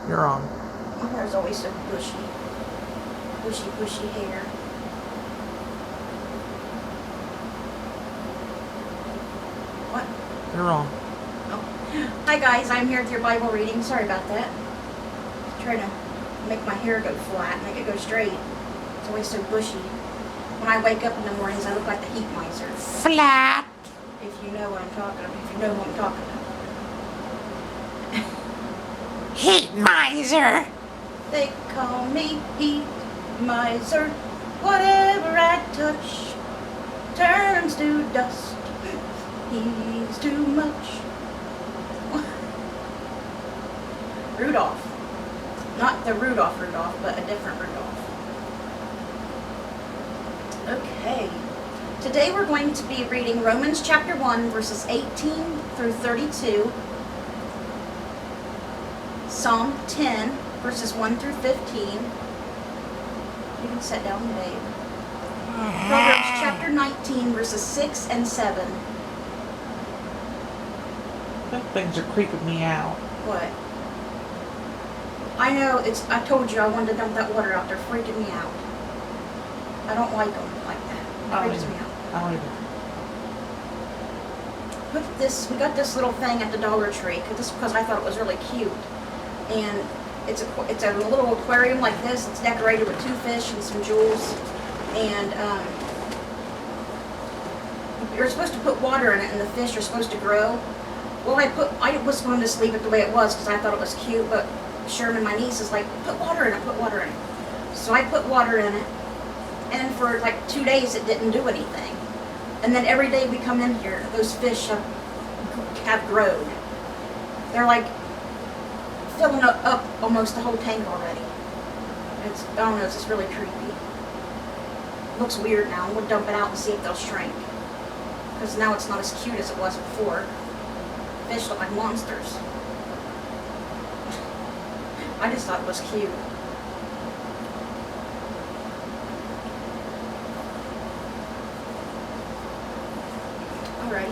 You're wrong. My hair's always so bushy. Bushy hair. What? You're wrong. Oh. Hi guys, I'm here with your Bible reading. Sorry about that. Trying to make my hair go flat, make it go straight. It's always so bushy. When I wake up in the mornings, I look like the heat miser. Flat. If you know what I'm talking about. If you know what I'm talking about. Heat miser. They call me heat miser. Whatever I touch turns to dust. He's too much. Rudolph. Not the Rudolph, but a different Rudolph. Okay. Today we're going to be reading Romans chapter 1, verses 18 through 32. Psalm 10, verses 1 through 15. You can sit down, babe. Proverbs chapter 19, verses 6 and 7. Those things are creeping me out. What? I know, I told you I wanted to dump that water out. They're freaking me out. I don't like them like that. It freaks me out. I don't either. We got this little thing at the Dollar Tree because I thought it was really cute. And it's a little aquarium like this. It's decorated with 2 fish and some jewels. And you're supposed to put water in it, and the fish are supposed to grow. Well, I was going to just leave it the way it was because I thought it was cute, but Sherman, my niece, is like, put water in it, put water in it. So I put water in it, and for like 2 days it didn't do anything. And then every day we come in here, those fish have grown. They're like filling up almost the whole tank already. I don't know, it's just really creepy. It looks weird now. We'll dump it out and see if they'll shrink. Because now it's not as cute as it was before. Fish look like monsters. I just thought it was cute. Alright.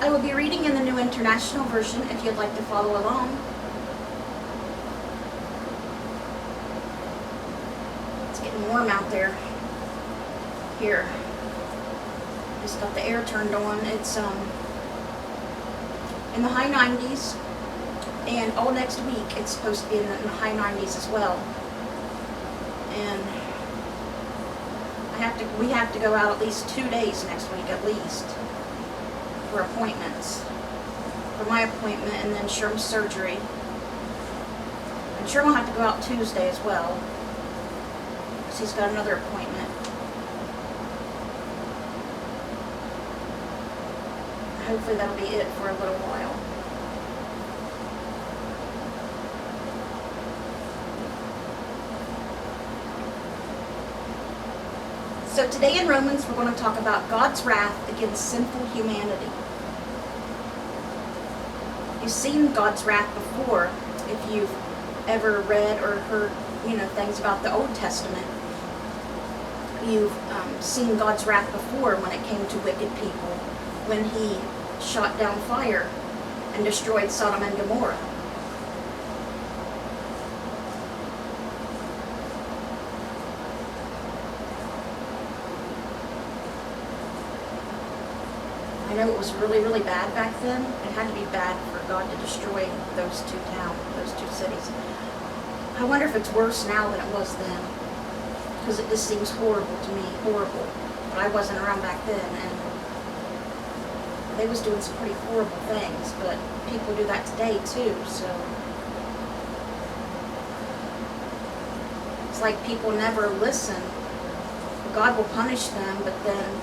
I will be reading in the New International Version if you'd like to follow along. It's getting warm out there. Here. Just got the air turned on. It's in the high 90s. And all next week it's supposed to be in the high 90s as well. And we have to go out at least 2 days next week at least for appointments. For my appointment and then Sherm's surgery. And Sherm will have to go out Tuesday as well because he's got another appointment. Hopefully that'll be it for a little while. So today in Romans, we're going to talk about God's wrath against sinful humanity. You've seen God's wrath before if you've ever read or heard, things about the Old Testament. You've seen God's wrath before when it came to wicked people, when He shot down fire and destroyed Sodom and Gomorrah. I know it was really, really bad back then. It had to be bad for God to destroy those 2 towns, those 2 cities. I wonder if it's worse now than it was then. Because it just seems horrible to me, horrible. But I wasn't around back then, and they was doing some pretty horrible things, but people do that today too, so. It's like people never listen. God will punish them, but then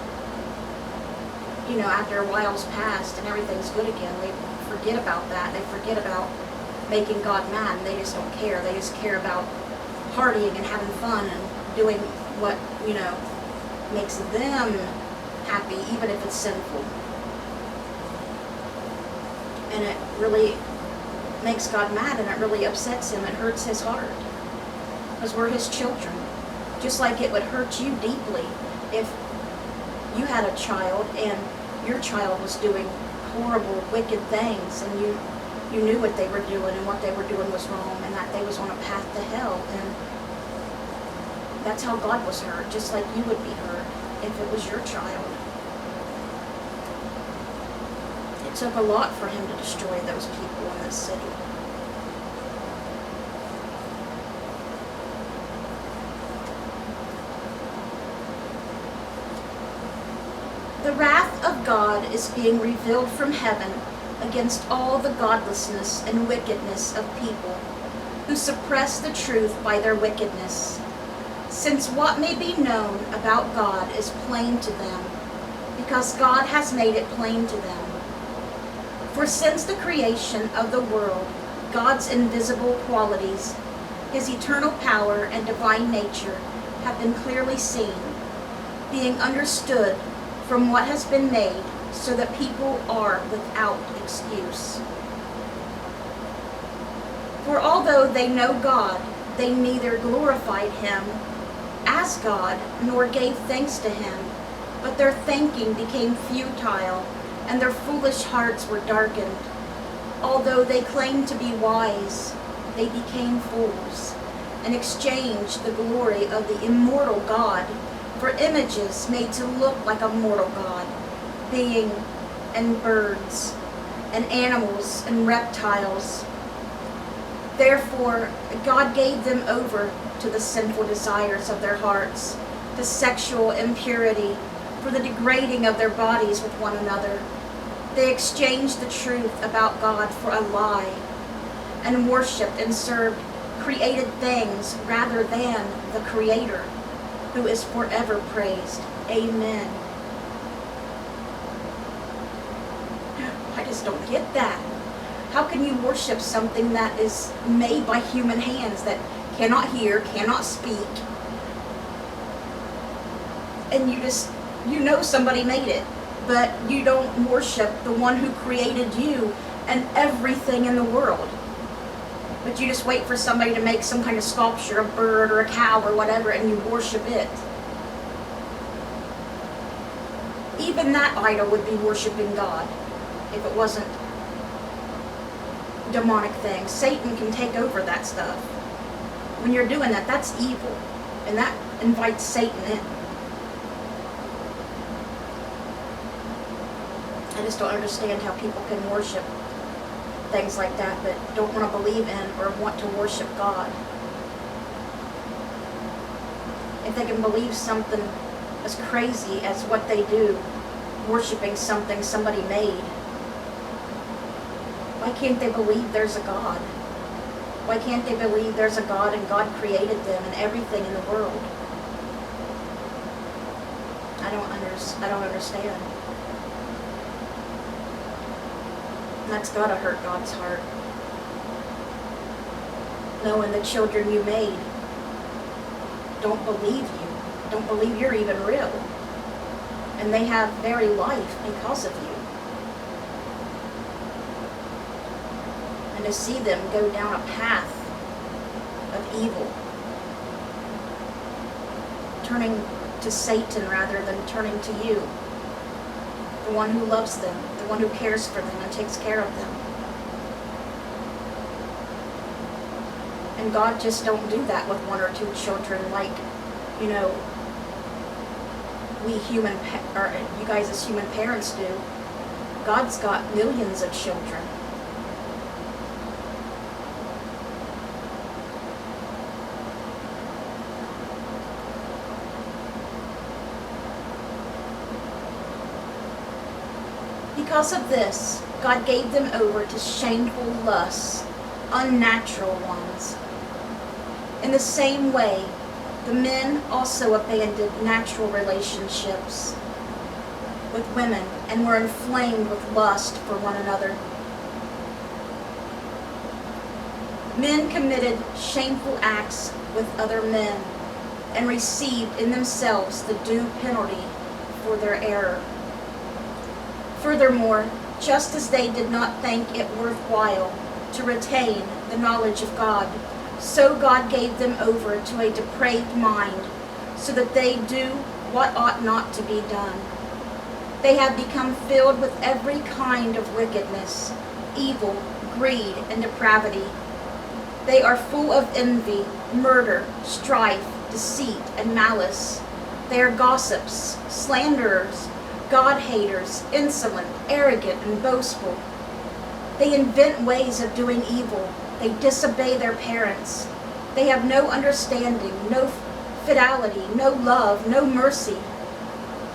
after a while's passed and everything's good again, they forget about that. They forget about making God mad, and they just don't care. They just care about partying and having fun and doing what, makes them happy, even if it's sinful. And it really makes God mad, and it really upsets Him. It hurts His heart. Because we're His children. Just like it would hurt you deeply if you had a child and your child was doing horrible, wicked things, and you knew what they were doing and what they were doing was wrong and that they was on a path to hell. And that's how God was hurt, just like you would be hurt if it was your child. It took a lot for him to destroy those people in this city. The wrath of God is being revealed from heaven against all the godlessness and wickedness of people who suppress the truth by their wickedness, since what may be known about God is plain to them, because God has made it plain to them. For since the creation of the world, God's invisible qualities, his eternal power and divine nature have been clearly seen, being understood from what has been made, so that people are without excuse. For although they know God, they neither glorified him as God nor gave thanks to him, but their thanking became futile, and their foolish hearts were darkened. Although they claimed to be wise, they became fools, and exchanged the glory of the immortal God for images made to look like a mortal God, being and birds and animals and reptiles. Therefore, God gave them over to the sinful desires of their hearts, to sexual impurity, for the degrading of their bodies with one another. They exchanged the truth about God for a lie, and worshipped and served created things rather than the Creator, who is forever praised. Amen. I just don't get that. How can you worship something that is made by human hands, that cannot hear, cannot speak, and you know somebody made it, but you don't worship the one who created you and everything in the world? But you just wait for somebody to make some kind of sculpture, a bird or a cow or whatever, and you worship it. Even that idol would be worshiping God if it wasn't demonic things. Satan can take over that stuff. When you're doing that, that's evil, and that invites Satan in. I just don't understand how people can worship things like that, but don't want to believe in or want to worship God. If they can believe something as crazy as what they do, worshiping something somebody made, why can't they believe there's a God? Why can't they believe there's a God and God created them and everything in the world? I don't understand. And that's gotta hurt God's heart. Knowing the children you made don't believe you, don't believe you're even real. And they have very life because of you. And to see them go down a path of evil, turning to Satan rather than turning to you, the one who loves them, the one who cares for them and takes care of them. And God just don't do that with one or two children like, you guys as human parents do. God's got millions of children. Because of this, God gave them over to shameful lusts, unnatural ones. In the same way, the men also abandoned natural relationships with women and were inflamed with lust for one another. Men committed shameful acts with other men and received in themselves the due penalty for their error. Furthermore, just as they did not think it worthwhile to retain the knowledge of God, so God gave them over to a depraved mind, so that they do what ought not to be done. They have become filled with every kind of wickedness, evil, greed, and depravity. They are full of envy, murder, strife, deceit, and malice. They are gossips, slanderers, God-haters, insolent, arrogant, and boastful. They invent ways of doing evil. They disobey their parents. They have no understanding, no fidelity, no love, no mercy.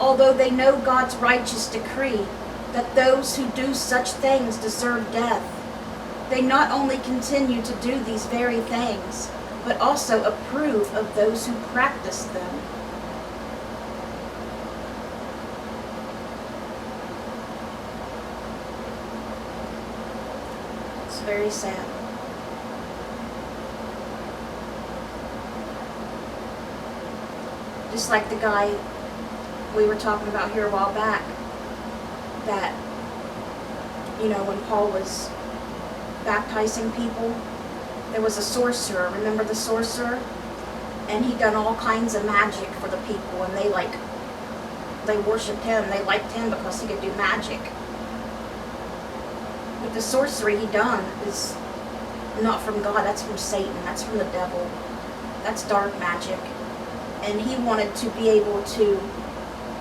Although they know God's righteous decree that those who do such things deserve death, they not only continue to do these very things, but also approve of those who practice them. It's very sad. Just like the guy we were talking about here a while back, that, when Paul was baptizing people, there was a sorcerer. Remember the sorcerer? And he done all kinds of magic for the people, and they worshipped him. They liked him because he could do magic. But the sorcery he done is not from God. That's from Satan. That's from the devil. That's dark magic. And he wanted to be able to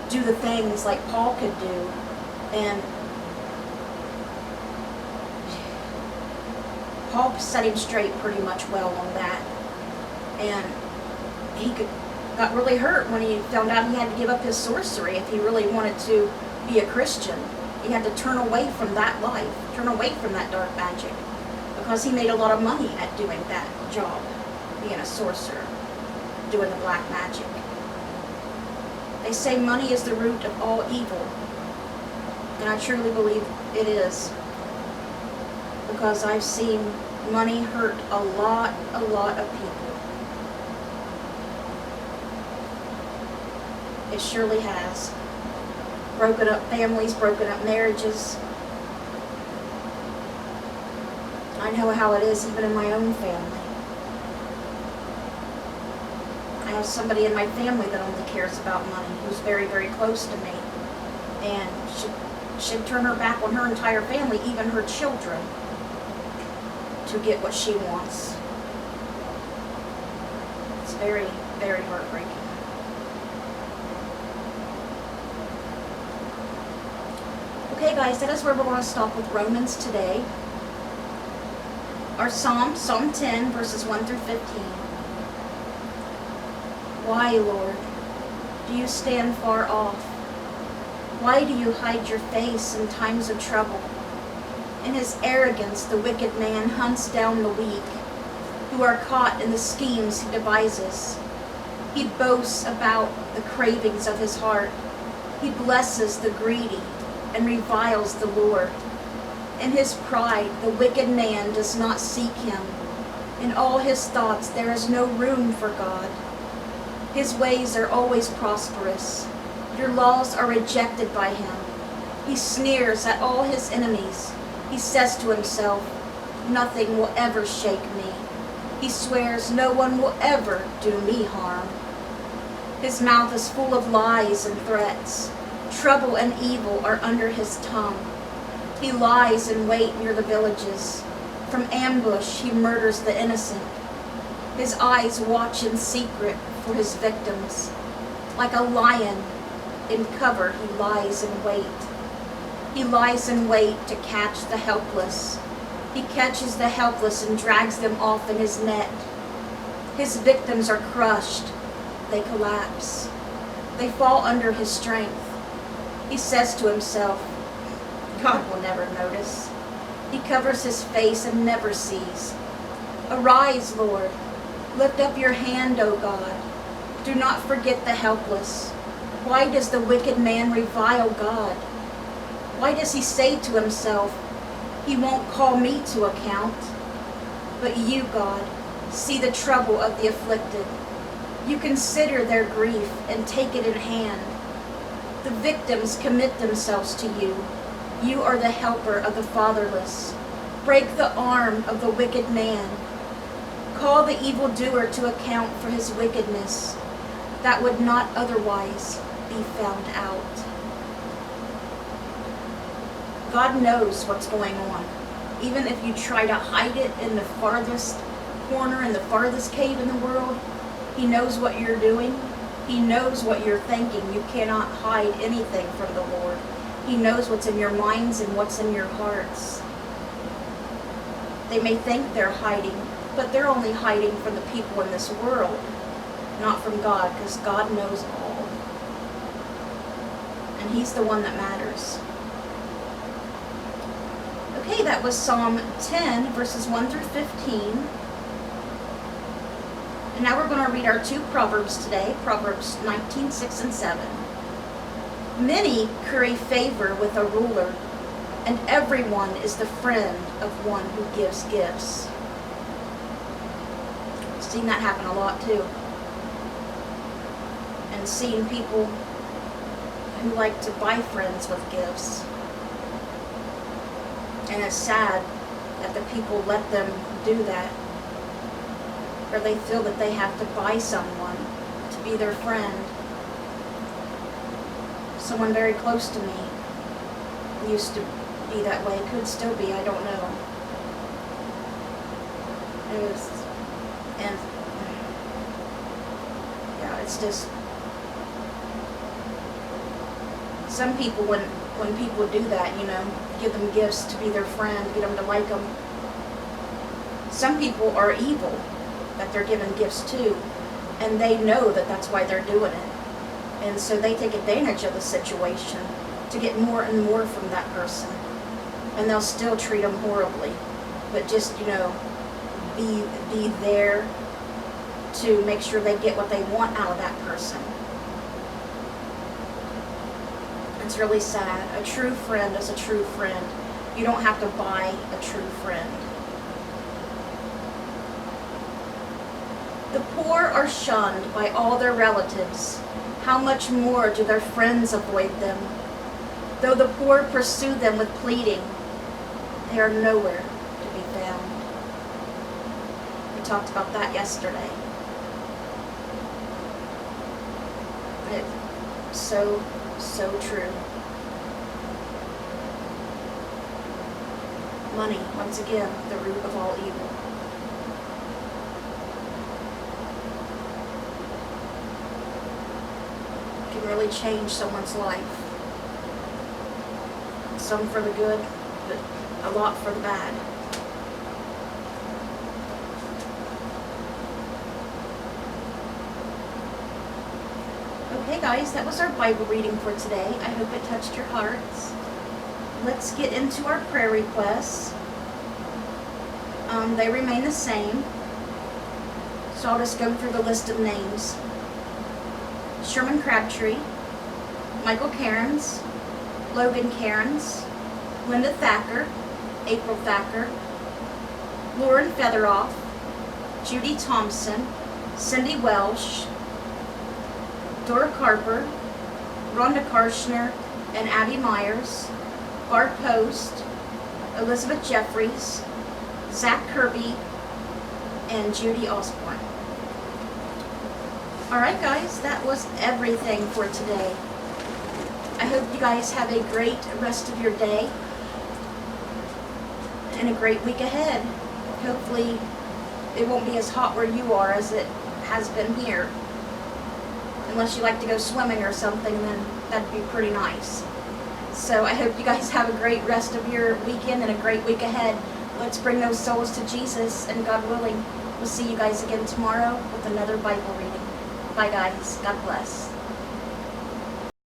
do the things like Paul could do. And Paul set him straight pretty much well on that. And he got really hurt when he found out he had to give up his sorcery if he really wanted to be a Christian. He had to turn away from that life, turn away from that dark magic, because he made a lot of money at doing that job, being a sorcerer, doing the black magic. They say money is the root of all evil, and I truly believe it is, because I've seen money hurt a lot of people. It surely has. Broken up families, broken up marriages. I know how it is even in my own family. I have somebody in my family that only cares about money, who's very, very close to me. And she'd turn her back on her entire family, even her children, to get what she wants. It's very, very heartbreaking. Okay guys, that is where we're going to stop with Romans today. Our Psalm 10, verses 1 through 15. Why, Lord, do you stand far off? Why do you hide your face in times of trouble? In his arrogance, the wicked man hunts down the weak, who are caught in the schemes he devises. He boasts about the cravings of his heart. He blesses the greedy and reviles the Lord. In his pride, the wicked man does not seek him. In all his thoughts, there is no room for God. His ways are always prosperous. Your laws are rejected by him. He sneers at all his enemies. He says to himself, nothing will ever shake me. He swears no one will ever do me harm. His mouth is full of lies and threats. Trouble and evil are under his tongue. He lies in wait near the villages. From ambush he murders the innocent. His eyes watch in secret for his victims. Like a lion in cover he lies in wait. He lies in wait to catch the helpless. He catches the helpless and drags them off in his net. His victims are crushed. They collapse. They fall under his strength. He says to himself, God will never notice. He covers his face and never sees. Arise, Lord. Lift up your hand, O God. Do not forget the helpless. Why does the wicked man revile God? Why does he say to himself, he won't call me to account? But you, God, see the trouble of the afflicted. You consider their grief and take it in hand. The victims commit themselves to you. You are the helper of the fatherless. Break the arm of the wicked man. Call the evildoer to account for his wickedness, that would not otherwise be found out. God knows what's going on. Even if you try to hide it in the farthest corner, in the farthest cave in the world, He knows what you're doing. He knows what you're thinking. You cannot hide anything from the Lord. He knows what's in your minds and what's in your hearts. They may think they're hiding, but they're only hiding from the people in this world, not from God, because God knows all. And He's the one that matters. Okay, that was Psalm 10, verses 1 through 15. And now we're going to read our 2 Proverbs today, Proverbs 19, 6, and 7. Many curry favor with a ruler, and everyone is the friend of one who gives gifts. I've seen that happen a lot too. And seeing people who like to buy friends with gifts. And it's sad that the people let them do that. Or they feel that they have to buy someone to be their friend. Someone very close to me used to be that way. Could still be, I don't know. And yeah, it's just, some people, when people do that, you know, give them gifts to be their friend, get them to like them. Some people are evil that they're giving gifts to, and they know that that's why they're doing it. And so they take advantage of the situation to get more and more from that person. And they'll still treat them horribly. But just, you know, be there to make sure they get what they want out of that person. It's really sad. A true friend is a true friend. You don't have to buy a true friend. The poor are shunned by all their relatives. How much more do their friends avoid them? Though the poor pursue them with pleading, they are nowhere to be found. We talked about that yesterday. It's so true. Money, once again, the root of all evil. Can really change someone's life. Some for the good, but a lot for the bad. Okay guys, that was our Bible reading for today. I hope it touched your hearts. Let's get into our prayer requests. They remain the same. So I'll just go through the list of names. Sherman Crabtree, Michael Cairns, Logan Cairns, Linda Thacker, April Thacker, Lauren Featheroff, Judy Thompson, Cindy Welsh, Dora Carper, Rhonda Karshner and Abby Myers, Barb Post, Elizabeth Jeffries, Zach Kirby, and Judy Osborne. Alright guys, that was everything for today. I hope you guys have a great rest of your day and a great week ahead. Hopefully it won't be as hot where you are as it has been here. Unless you like to go swimming or something, then that'd be pretty nice. So I hope you guys have a great rest of your weekend and a great week ahead. Let's bring those souls to Jesus, and God willing, we'll see you guys again tomorrow with another Bible reading. Bye guys. God bless.